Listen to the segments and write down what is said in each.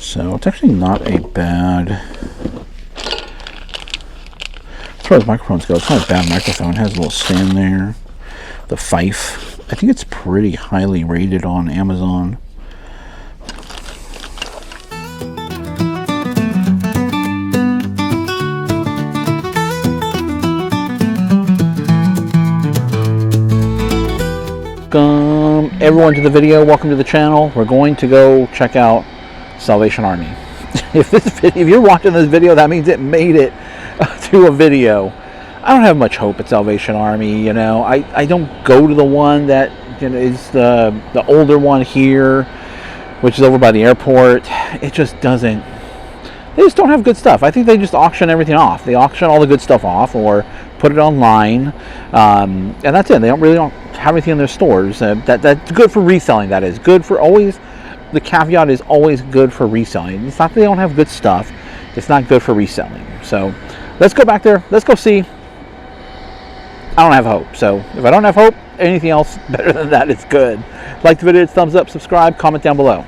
So it's actually not a bad, as far as microphones go, it's not a bad microphone. It has a little stand there. The Fife, I think it's pretty highly rated on Amazon. Welcome everyone to the video. Welcome to the channel. We're going to go check out Salvation Army. If you're watching this video, that means it made it to a video. I don't have much hope at Salvation Army. You know, I don't go to the one that, you know, is the older one here, which is over by the airport. It just doesn't. They just don't have good stuff. I think they just auction everything off. They auction all the good stuff off or put it online, and that's it. They don't have anything in their stores. That's good for reselling. That is good for always. The caveat is always good for reselling. It's not that they don't have good stuff. It's not good for reselling. So let's go back there. Let's go see. I don't have hope. So if I don't have hope, anything else better than that is good. Like the video, thumbs up, subscribe, comment down below.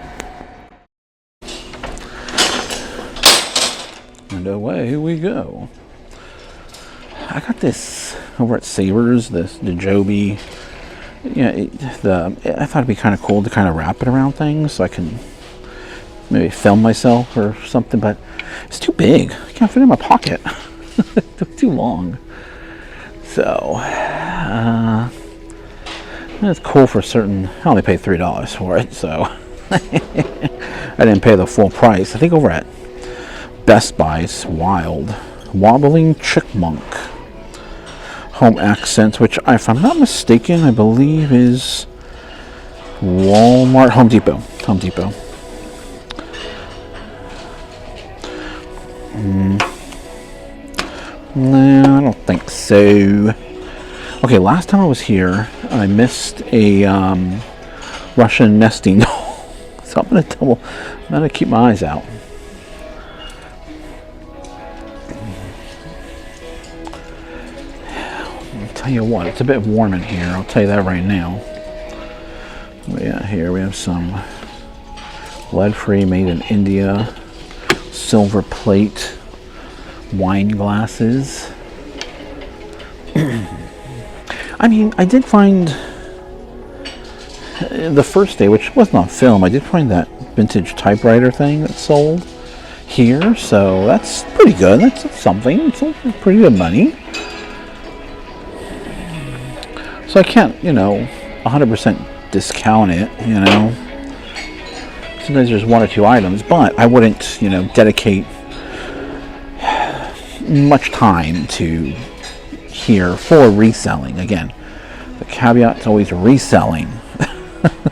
And away we go. I got this over at Savers, the Joby. Yeah, I thought it'd be kind of cool to kind of wrap it around things so I can maybe film myself or something, but it's too big. I can't fit it in my pocket. It's too long. So, it's cool for certain. I only paid $3 for it, so I didn't pay the full price. I think over at Best Buy's Wobbling Chickmunk Home Accents, which, if I'm not mistaken, I believe is Walmart, Home Depot. No, I don't think so. Okay, last time I was here, I missed a Russian nesting doll, so I'm gonna keep my eyes out. Tell you what, it's a bit warm in here. I'll tell you that right now. Yeah, here we have some lead-free, made in India, silver plate, wine glasses. I mean, I did find the first day, which wasn't on film, I did find that vintage typewriter thing that sold here, so that's pretty good. That's something. It's pretty good money. So I can't, 100% discount it, Sometimes there's one or two items, but I wouldn't, dedicate much time to here for reselling. Again, the caveat is always reselling.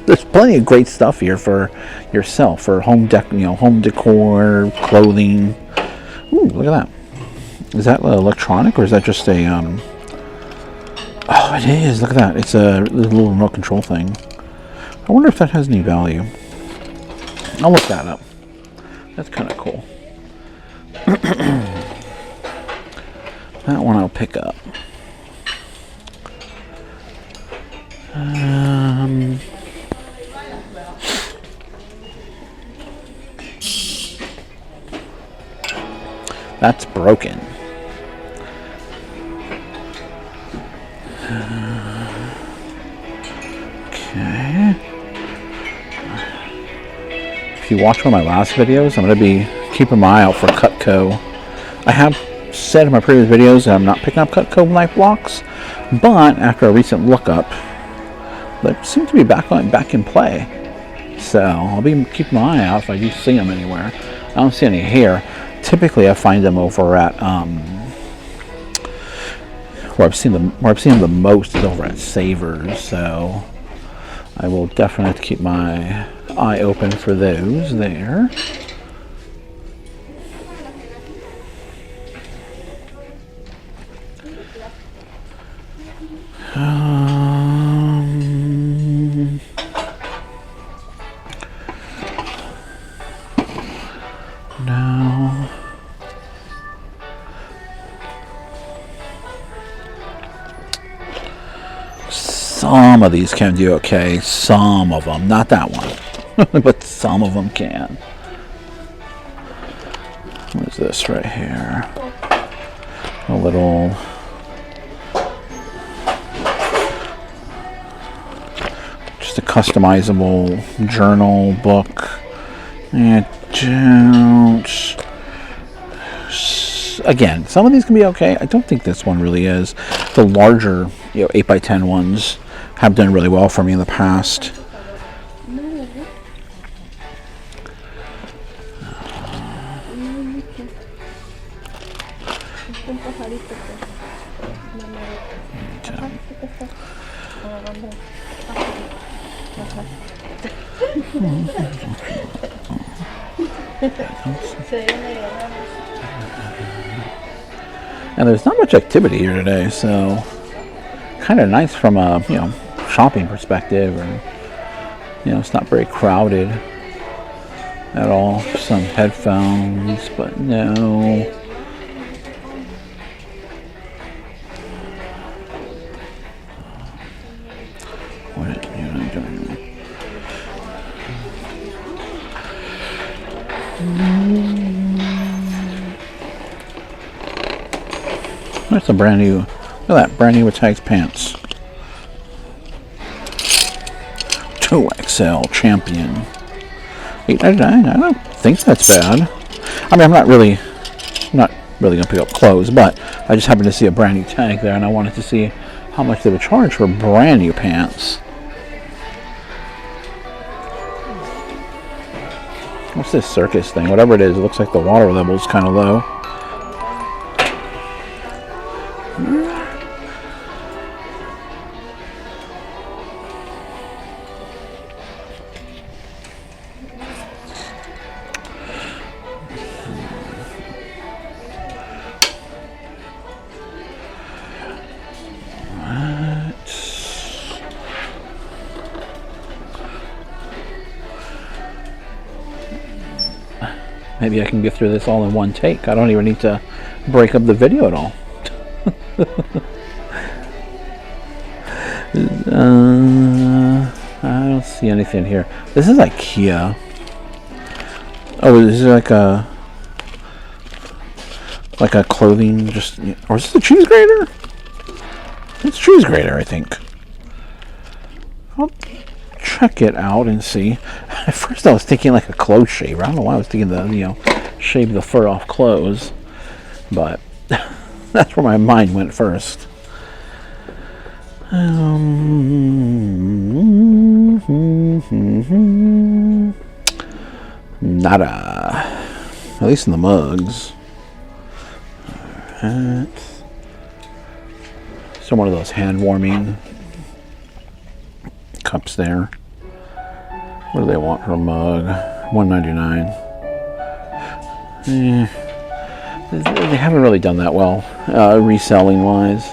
There's plenty of great stuff here for yourself, for home decor, clothing. Ooh, look at that. Is that electronic or is that just a Oh, it is. Look at that. It's a little remote control thing. I wonder if that has any value. I'll look that up. That's kind of cool. That one I'll pick up. That's broken. Okay. If you watch one of my last videos, I'm going to be keeping my eye out for Cutco. I have said in my previous videos that I'm not picking up Cutco knife blocks, but after a recent lookup, they seem to be back in play. So I'll be keeping my eye out if I do see them anywhere. I don't see any here. Typically, I find them over at where I've seen them the most is over at Savers. So I will definitely have to keep my eye open for those there. Now, some of these can do okay. Some of them, not that one, but some of them can. this right here? A little just a customizable journal book. And again, some of these can be okay. I don't think this one really is. The larger, 8x10 ones have done really well for me in the past. And there's not much activity here today, so kind of nice from a shopping perspective, or it's not very crowded at all. Some headphones, but no. What are you doing? There's a brand new, look at that, brand new tags pants. 2XL champion. $8.99. I don't think that's bad. I mean, I'm not really gonna pick up clothes, but I just happened to see a brand new tag there, and I wanted to see how much they would charge for brand new pants. What's this circus thing? Whatever it is, it looks like the water level is kind of low. Maybe I can get through this all in one take. I don't even need to break up the video at all. I don't see anything here. This is IKEA. Oh, is it like a clothing, just, or is this a cheese grater? It's a cheese grater, I think. I'll check it out and see. At first I was thinking like a clothes shaver. I don't know why I was thinking the, shave the fur off clothes, but that's where my mind went first. Nada. At least in the mugs. Alright. So one of those hand warming cups there. What do they want for a mug? $1.99. They haven't really done that well, reselling wise.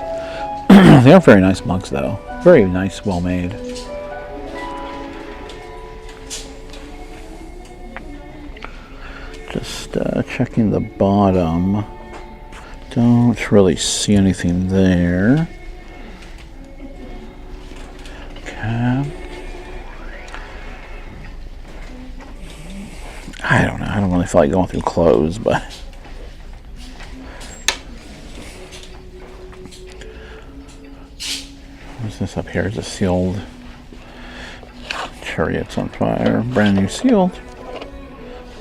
They are very nice mugs though. Very nice, well made. Just checking the bottom. Don't really see anything there. Okay. I don't know. I don't really feel like going through clothes, but what's this up here? It's a sealed Chariots on Fire, brand new sealed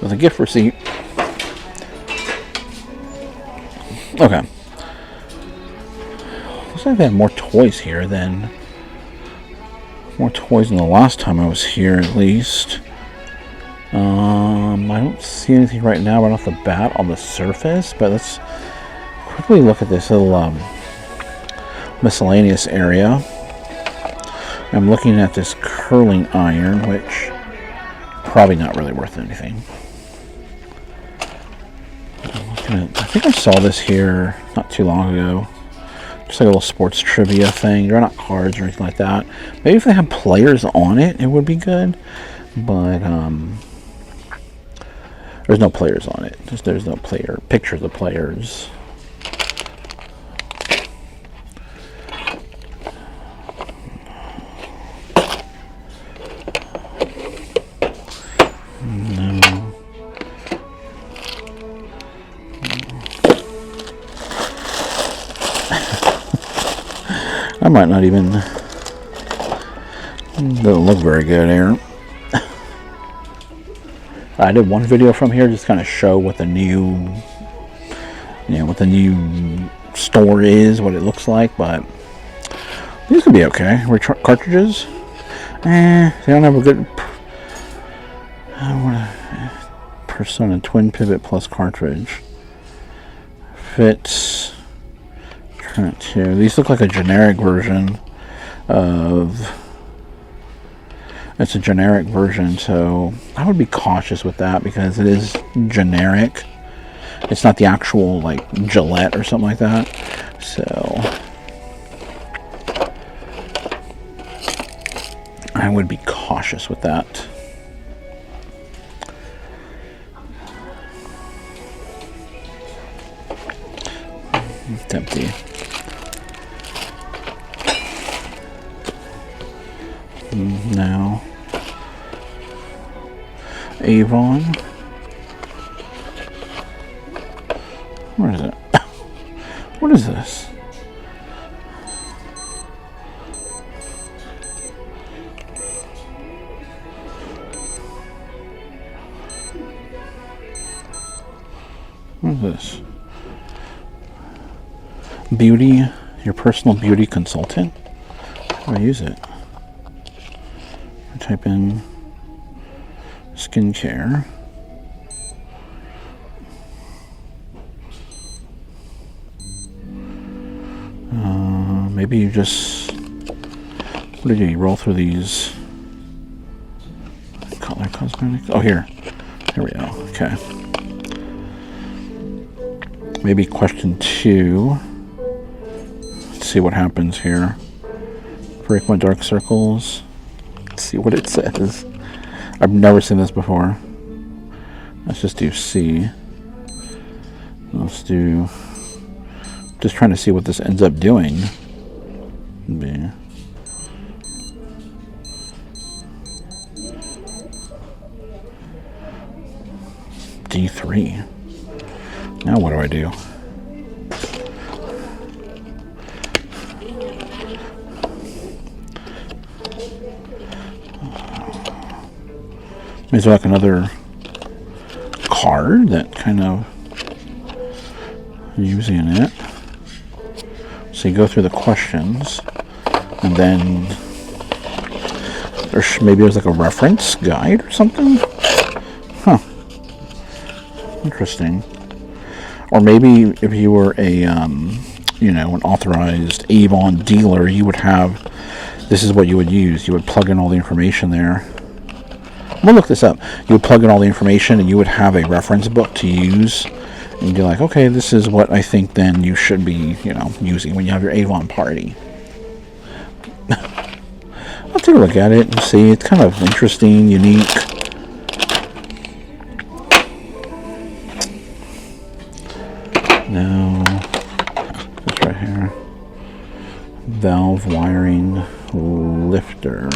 with a gift receipt. Okay. Looks like they have more toys here than the last time I was here, at least. I don't see anything right now right off the bat on the surface, but let's quickly look at this little miscellaneous area. I'm looking at this curling iron, which probably not really worth anything. I think I saw this here not too long ago. Just like a little sports trivia thing. They're not cards or anything like that. Maybe if they have players on it, it would be good. But there's no players on it. There's no player pictures of players. No. I might not even. Doesn't look very good here. I did one video from here, just kind of show what the new, what the new store is, what it looks like. But these could be okay. Cartridges, they don't have a good. I want a Persona Twin Pivot Plus cartridge. Fits. Current 2. These look like a generic version of. It's a generic version, so I would be cautious with that because it is generic. It's not the actual like Gillette or something like that. So I would be cautious with that. It's empty. Now, Avon. Where is it? What is this? What is this? Beauty, your personal beauty consultant? How do I use it? Type in skincare. Maybe you just, what did you roll through these? Color cosmetics. Oh, here we go. Okay. Maybe question 2. Let's see what happens here. Break my dark circles. Let's see what it says. I've never seen this before. Let's just do C. Let's do. Just trying to see what this ends up doing. B. D3. Now what do I do? Is there like another card that kind of using it? So you go through the questions, and then maybe there's like a reference guide or something. Huh. Interesting. Or maybe if you were a an authorized Avon dealer, you would have. This is what you would use. You would plug in all the information there. I'm gonna look this up. You would plug in all the information and you would have a reference book to use, and you're like, okay, this is what I think then you should be, using when you have your Avon party. I'll take a look at it and see. It's kind of interesting, unique. No, it's right here. Valve wiring lifter.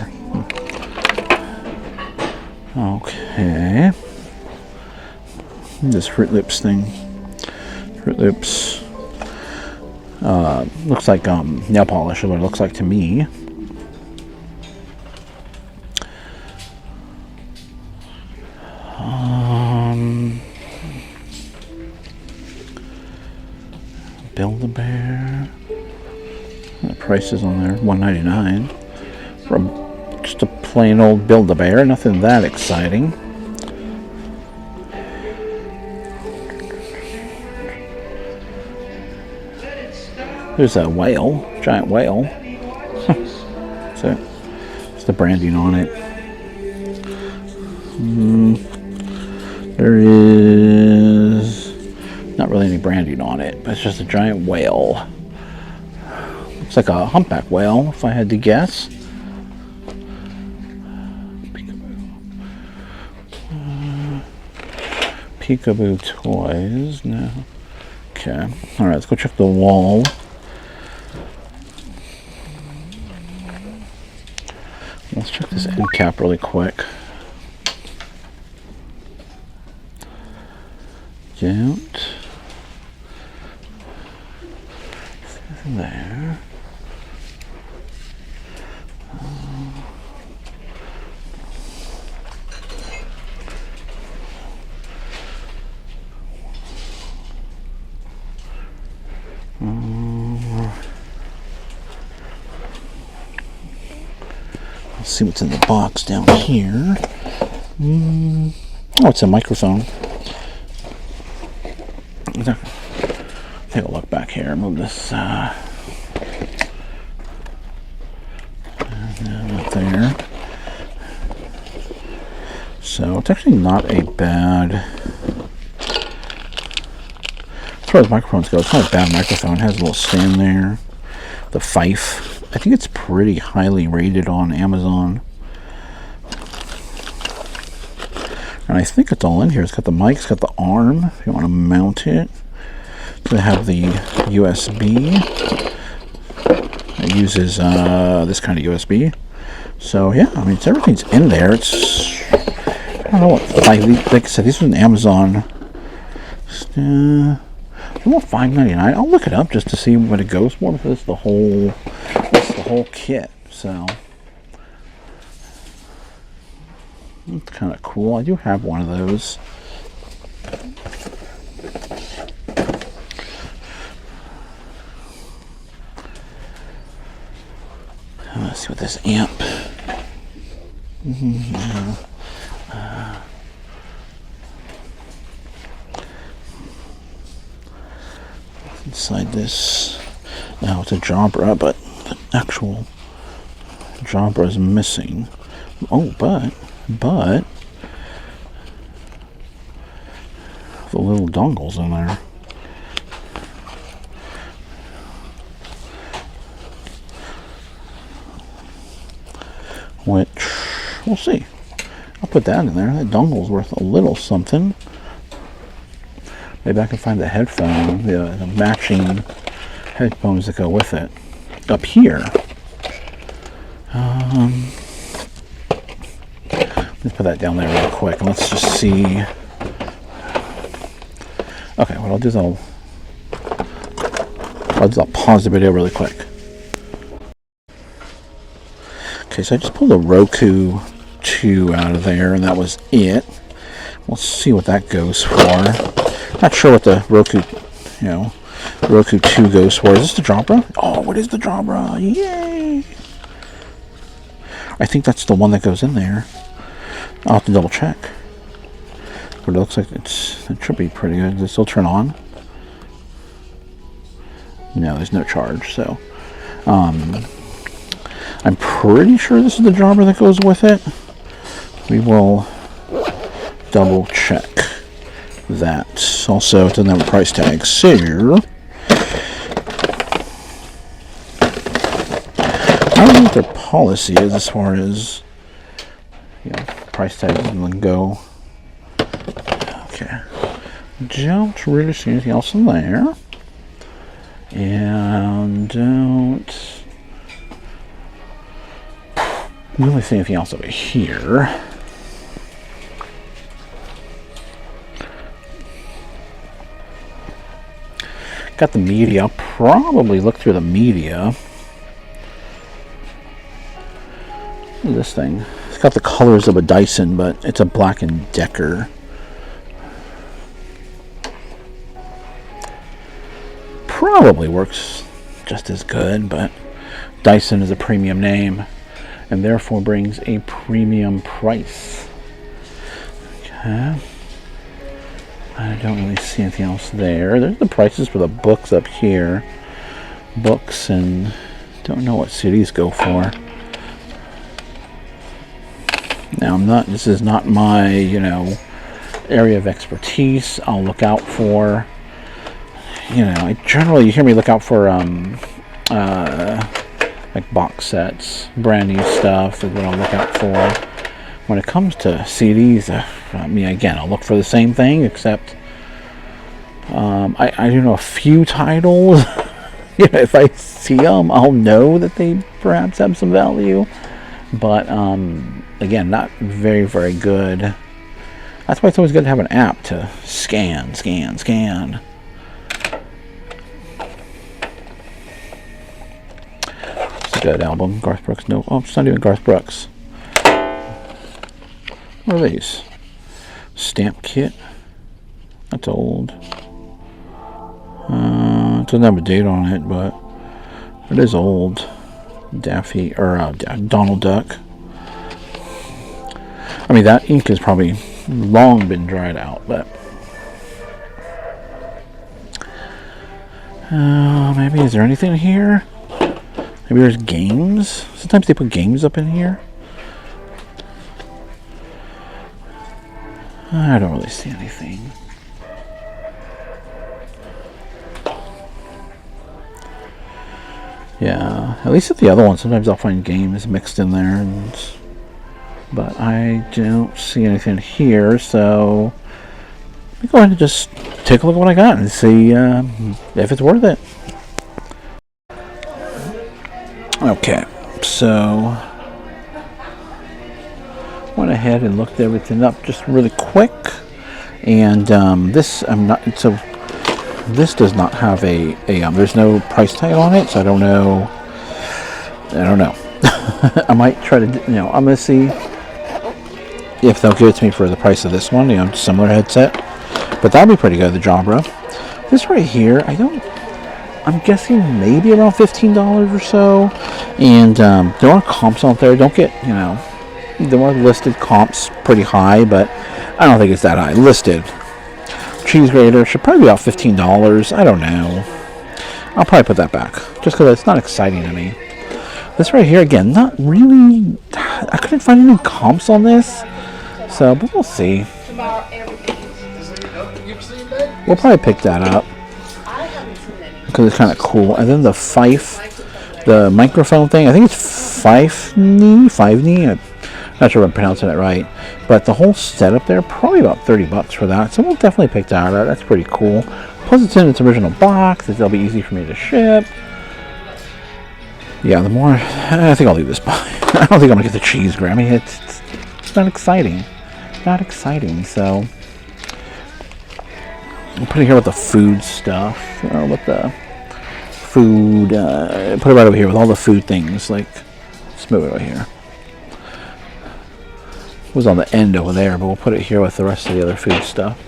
Okay. This Fruit Loops thing. Fruit Loops. Looks like nail polish is what it looks like to me. Build-A-Bear. The price is on there, $1.99 for just a plain old Build-A-Bear. Nothing that exciting. There's a whale, giant whale. So it's the branding on it. There is not really any branding on it, but it's just a giant whale. Looks like a humpback whale, if I had to guess. Peekaboo toys. No. Okay. All right. Let's go check the wall. Let's check this end cap really quick. Don't. There. see what's in the box down here. Oh, it's a microphone. Take a look back here. Move this up there. So it's actually not a bad, as far as microphones go, it's not a bad microphone. It has a little stand there. The Fife, I think it's pretty highly rated on Amazon. And I think it's all in here. It's got the mic, it's got the arm, if you want to mount it. It's going to have the USB. It uses this kind of USB. So yeah, I mean, everything's in there. It's, I don't know what, like I said, these are an Amazon. About $5.99. I'll look it up just to see what it goes for, because it's the whole kit. So it's kind of cool. I do have one of those. Let's see what this amp. Inside this, now it's a Jabra, but the actual Jabra is missing. Oh, but the little dongles in there. Which we'll see. I'll put that in there. That dongle's worth a little something. Maybe I can find the headphone, the matching headphones that go with it. Up here, let's put that down there real quick. Let's just see. Okay, what I'll do is I'll pause the video really quick. Okay, so I just pulled the Roku 2 out of there, and that was it. Let's see what that goes for. Not sure what the Roku, Roku 2 goes for. Is this the Jabra? Oh, it is the Jabra. Yay! I think that's the one that goes in there. I'll have to double check. But it looks like it should be pretty good. Does it still turn on? No, there's no charge. So, I'm pretty sure this is the Jabra that goes with it. We will double check that. Also, it doesn't have a price tag, so I don't know what their policy is as far as price tags and go. Okay, don't really see anything else in there, and don't really see anything else over here. Got the media. I'll probably look through the media. Look at this thing. It's got the colors of a Dyson, but it's a Black & Decker. Probably works just as good, but Dyson is a premium name and therefore brings a premium price. Okay. I don't really see anything else there. There's the prices for the books up here. Books, and don't know what CDs go for. Now, this is not my, area of expertise. I'll look out for, I generally, you hear me look out for, like box sets, brand new stuff is what I'll look out for. When it comes to CDs, again, I'll look for the same thing, except I do know a few titles. If I see them, I'll know that they perhaps have some value. But, again, not very, very good. That's why it's always good to have an app to scan. It's a good album. Garth Brooks. No, it's not even Garth Brooks. What are these? Stamp kit. That's old. It doesn't have a date on it, but it is old. Daffy or Donald Duck. I mean, that ink has probably long been dried out, but maybe, is there anything here? Maybe there's games. Sometimes they put games up in here. I don't really see anything. Yeah, at least at the other one, sometimes I'll find games mixed in there, but I don't see anything here, so let me go ahead and just take a look at what I got and see if it's worth it. Okay, so went ahead and looked everything up just really quick, and this does not have a there's no price tag on it, so I don't know. I might try to, I'm gonna see if they'll give it to me for the price of this one, similar headset, but that'll be pretty good, the Jabra. This right here, I'm guessing maybe around $15 or so, and there are comps out there. Don't get, there are listed comps pretty high, but I don't think it's that high. Listed cheese grater should probably be about $15. I don't know. I'll probably put that back just because it's not exciting to me. This right here, again, not really. I couldn't find any comps on this, so but we'll see. We'll probably pick that up because it's kind of cool. And then the Fife, the microphone thing, I think it's Five knee. I'm not sure if I'm pronouncing it right, but the whole setup there, probably about $30 for that. So we'll definitely pick that up. That's pretty cool. Plus it's in its original box. It'll be easy for me to ship. Yeah, I think I'll leave this behind. I don't think I'm gonna get the cheese grater. I mean, it's not exciting. Not exciting. So I'm putting here with the food stuff, with the food. Put it right over here with all the food things. Like, let's move it right here. It was on the end over there, but we'll put it here with the rest of the other food stuff.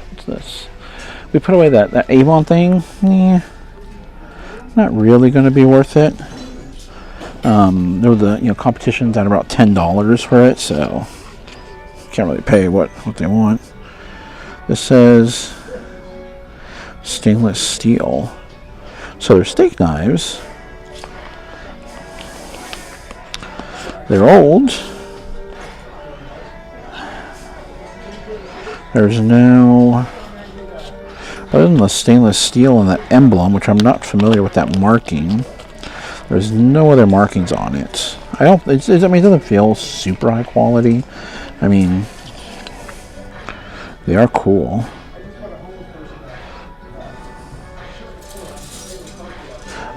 What's this? We put away that Avon thing. Not really going to be worth it. There were the competitions at about $10 for it, so can't really pay what they want. This says stainless steel, so they're steak knives. They're old. There's no, other than the stainless steel and that emblem, which I'm not familiar with that marking, there's no other markings on it. I mean, it doesn't feel super high quality. I mean, they are cool.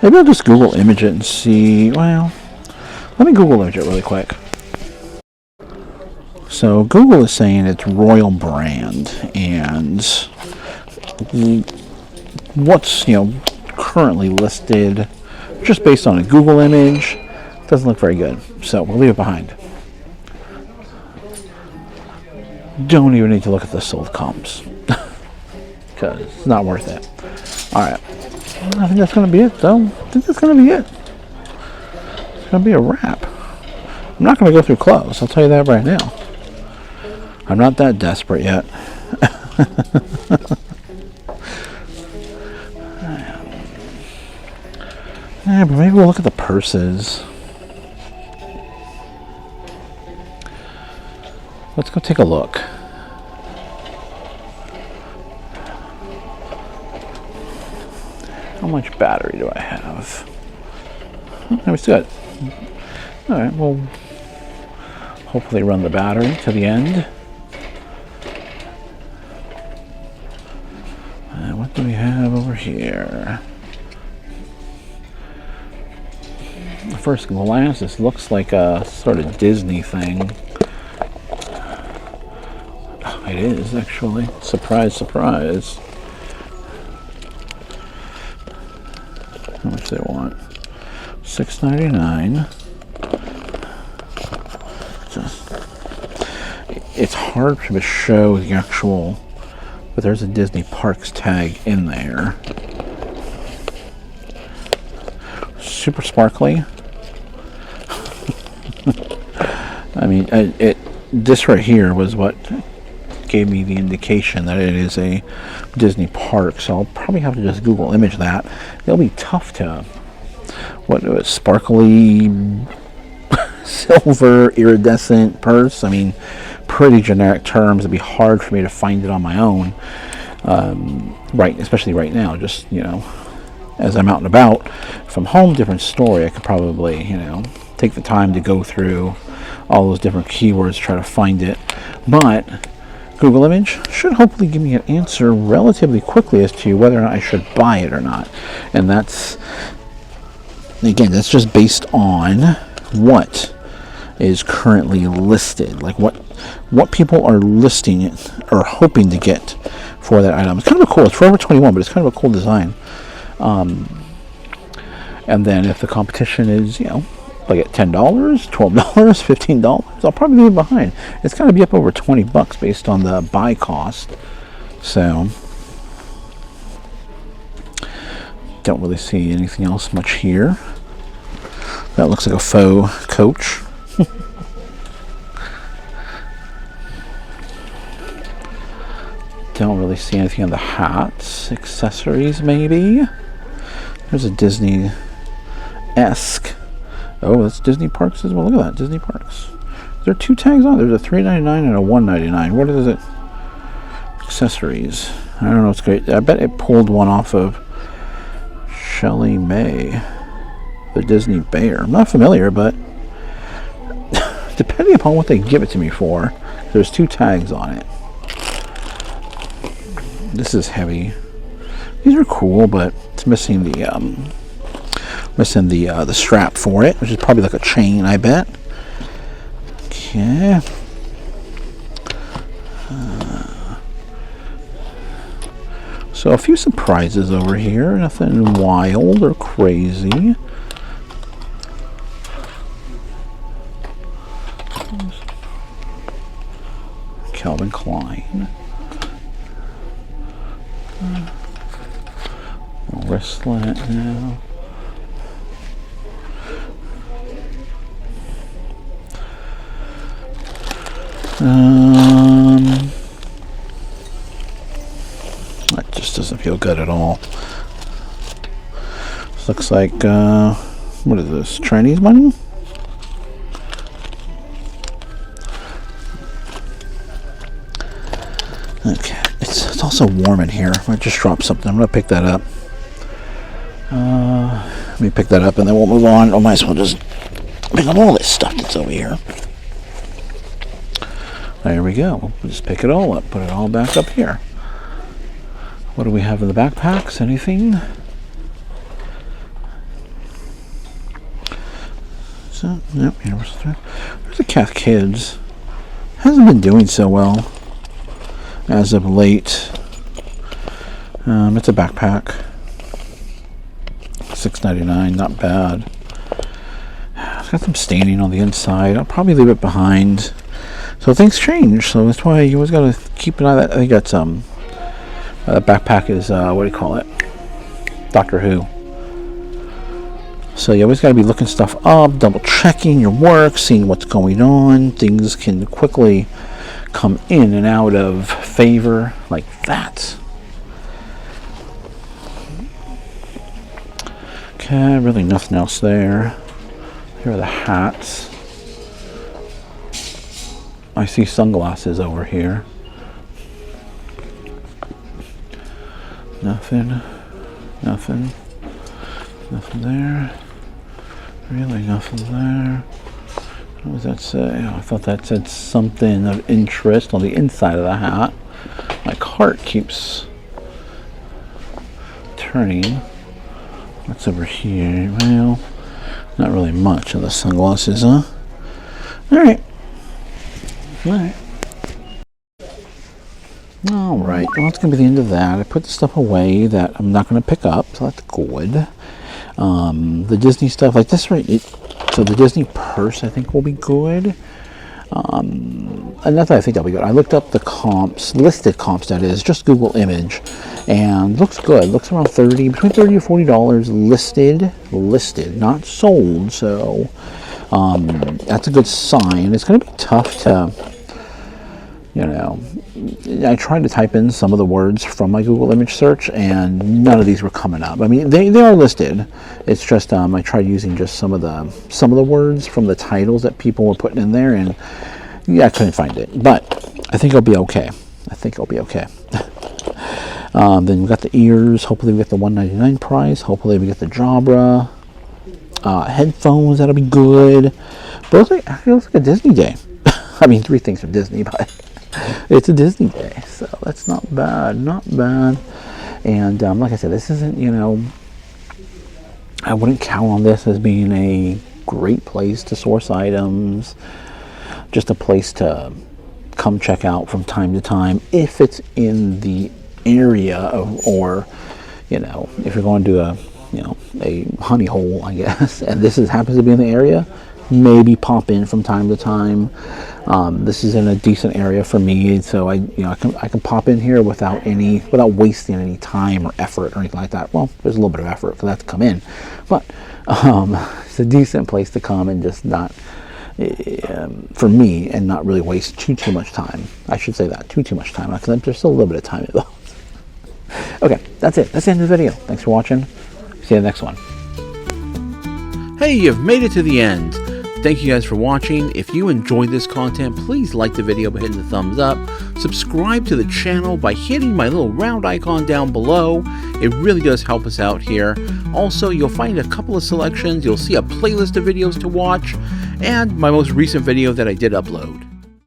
Maybe I'll just Google image it and see. Well, let me Google image it really quick. So Google is saying it's Royal brand, and what's currently listed just based on a Google image doesn't look very good, so we'll leave it behind. Don't even need to look at the sold comps because it's not worth it. Alright, I think that's going to be it though. It's going to be a wrap. I'm not going to go through clothes, I'll tell you that right now. I'm not that desperate yet. Yeah, but maybe we'll look at the purses. Let's go take a look. How much battery do I have? Oh, it's good. Alright, we'll hopefully run the battery to the end. What do we have over here? The first glance, this looks like a sort of Disney thing. Oh, it is actually. Surprise, surprise. How much do they want? $6.99. It's hard to show the actual, but there's a Disney Parks tag in there. Super sparkly. I mean, this right here was what gave me the indication that it is a Disney park. So I'll probably have to just Google image that. It'll be tough to, what, sparkly silver iridescent purse. I mean, pretty generic terms. It'd be hard for me to find it on my own, right, especially right now, just, you know, as I'm out and about. From home, different story. I could probably, you know, take the time to go through all those different keywords, try to find it. But Google image should hopefully give me an answer relatively quickly as to whether or not I should buy it or not. And that's, again, that's just based on what is currently listed, like what people are listing it or hoping to get for that item. It's kind of a cool, it's Forever 21, but it's kind of a cool design. And then if the competition is, you know, like at $10, $12, $15, I'll probably leave it behind. It's got to be up over $20 based on the buy cost. So don't really see anything else much here. That looks like a faux coach. Don't really see anything on the hats. Accessories, maybe. There's a Disney-esque. Oh, that's Disney Parks as well. Look at that, Disney Parks. There are two tags on. There's a $3.99 and a $1.99. What is it? Accessories. I don't know. It's great. I bet it pulled one off of Shelley May, the Disney Bear. I'm not familiar, but depending upon what they give it to me for, there's two tags on it. This is heavy. These are cool, but it's missing the strap for it, which is probably like a chain, I bet. Okay. So a few surprises over here. Nothing wild or crazy. Calvin Klein. Wristlet now. That just doesn't feel good at all. This looks like what is this? Chinese money? Okay, it's also warm in here. I just dropped something. I'm gonna pick that up. Let me pick that up and then we'll move on. I might as well just pick up all this stuff that's over here. There we go. We'll just pick it all up, put it all back up here. What do we have in the backpacks? Anything? So, yep, Universal. There's a Cat Kids. Hasn't been doing so well as of late. It's a backpack. $6.99, not bad. It's got some staining on the inside. I'll probably leave it behind. So things change, so that's why you always got to keep an eye on that. I think that's backpack is what do you call it? Doctor Who. So you always got to be looking stuff up, double checking your work, seeing what's going on. Things can quickly come in and out of favor like that. Okay, really nothing else there. Here are the hats. I see sunglasses over here. Nothing there. Really nothing there. What does that say? Oh, I thought that said something of interest on the inside of the hat. My cart keeps turning. What's over here? Well, not really much of the sunglasses, huh? Alright. Alright. Alright, well, that's going to be the end of that. I put the stuff away that I'm not going to pick up, so that's good. The Disney stuff, like this, right? So the Disney purse, I think, will be good. Another, I think that'll be good. I looked up the comps, listed comps, that is, just Google image, and looks good. Looks around between $30 to $40 listed, not sold. So that's a good sign. It's going to be tough to you know, I tried to type in some of the words from my Google image search, and none of these were coming up. I mean, they are listed. It's just I tried using just some of the words from the titles that people were putting in there, and yeah, I couldn't find it. But I think it'll be okay. I think it'll be okay. Then we got the ears. Hopefully we get the $199 price. Hopefully we get the Jabra. Headphones, that'll be good. But it looks like a Disney day. I mean, 3 things from Disney, but it's a Disney day, so that's not bad, not bad. And like I said, this isn't, you know, I wouldn't count on this as being a great place to source items, just a place to come check out from time to time if it's in the area of, or, you know, if you're going to a honey hole, I guess, and this happens to be in the area, maybe pop in from time to time. This is in a decent area for me, so I can pop in here without wasting any time or effort or anything like that. Well, there's a little bit of effort for that to come in, but it's a decent place to come and just not, for me, and not really waste too much time. I should say that, too much time, because there's still a little bit of time involved. Okay, that's it. That's the end of the video. Thanks for watching. See you in the next one. Hey, you've made it to the end. Thank you guys for watching. If you enjoyed this content, please like the video by hitting the thumbs up. Subscribe to the channel by hitting my little round icon down below. It really does help us out here. Also, you'll find a couple of selections. You'll see a playlist of videos to watch and my most recent video that I did upload.